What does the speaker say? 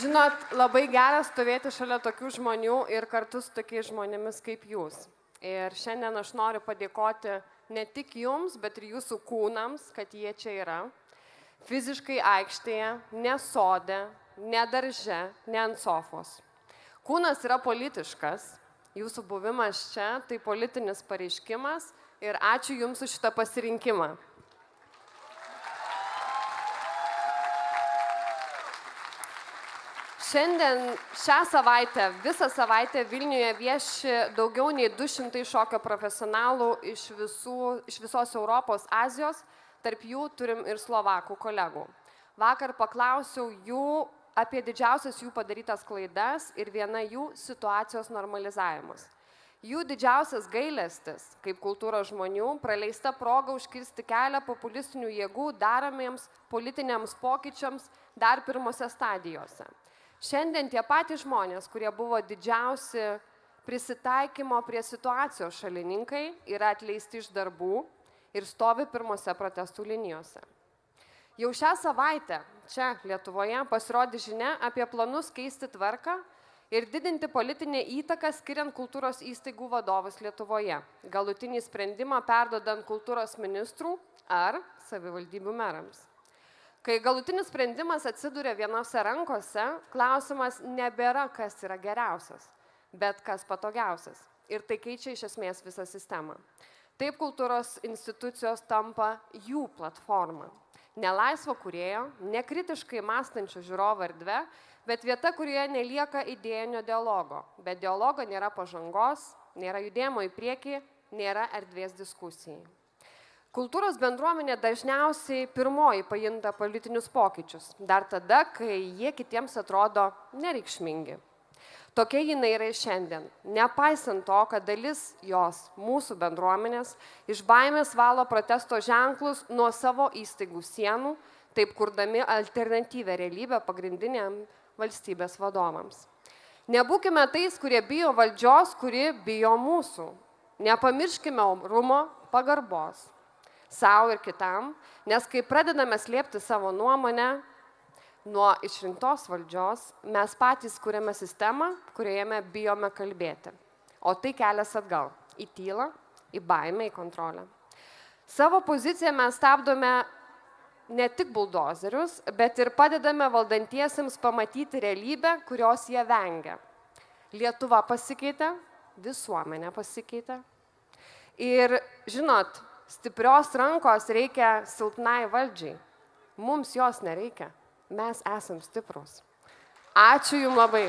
Žinot, labai gera stovėti šalia tokių žmonių ir kartu su tokiais žmonėmis kaip jūs. Ir šiandien aš noriu padėkoti ne tik jums, bet ir jūsų kūnams, kad jie čia yra. Fiziškai aikštėje, ne sode, ne darže, ne ant sofos. Kūnas yra politiškas, jūsų buvimas čia tai politinis pareiškimas ir ačiū jums už šitą pasirinkimą. Šiandien šią savaitę, visą savaitę Vilniuje vieši daugiau nei 200 šokio profesionalų iš visos Europos, Azijos, tarp jų turim ir slovakų kolegų. Vakar paklausiau jų apie didžiausias jų padarytas klaidas ir viena jų situacijos normalizavimas. Jų didžiausias gailestis, kaip kultūros žmonių, praleista proga užkirsti kelią populistinių jėgų daromiems politiniams pokyčiams dar pirmose stadijose. Šiandien tie patys žmonės, kurie buvo didžiausi prisitaikymo prie situacijos šalininkai, yra atleisti iš darbų ir stovi pirmose protestų linijose. Jau šią savaitę čia Lietuvoje pasirodė žinia apie planus keisti tvarką ir didinti politinę įtaką skiriant kultūros įstaigų vadovus Lietuvoje, galutinį sprendimą perduodant kultūros ministrų ar savivaldybių merams. Kai galutinis sprendimas atsiduria vienose rankose, klausimas nebėra, kas yra geriausias, bet kas patogiausias. Ir tai keičia iš esmės visą sistemą. Taip kultūros institucijos tampa jų platforma. Ne laisvo kūrėjo, nekritiškai mąstančio žiūrovo erdve, bet vieta, kurioje nelieka idėjinio dialogo. Be dialogo nėra pažangos, nėra judėjimo į priekį, nėra erdvės diskusijai. Kultūros bendruomenė dažniausiai pirmoji pajunta politinius pokyčius, dar tada, kai jie kitiems atrodo nereikšmingi. Tokia jinai yra ir šiandien, nepaisant to, kad dalis jos, mūsų bendruomenės, iš baimės valo protesto ženklus nuo savo įstaigų sienų, taip kurdami alternatyvę realybę pagrindiniam valstybės vadovams. Nebūkime tais, kurie bijo valdžios, kuri bijo mūsų. Nepamirškime orumo, pagarbos savo ir kitam, nes kai pradedame slėpti savo nuomonę nuo išrinktos valdžios, mes patys kuriame sistemą, kurioje bijome kalbėti. O tai kelias atgal - į tylą, į baimę, į kontrolę. Savo poziciją mes stabdome ne tik buldozerius, bet ir padedame valdantiesiems pamatyti realybę, kurios jie vengia. Lietuva pasikeitė, visuomenė pasikeitė. Ir žinot, stiprios rankos reikia silpnai valdžiai. Mums jos nereikia. Mes esam stiprus. Ačiū jums labai.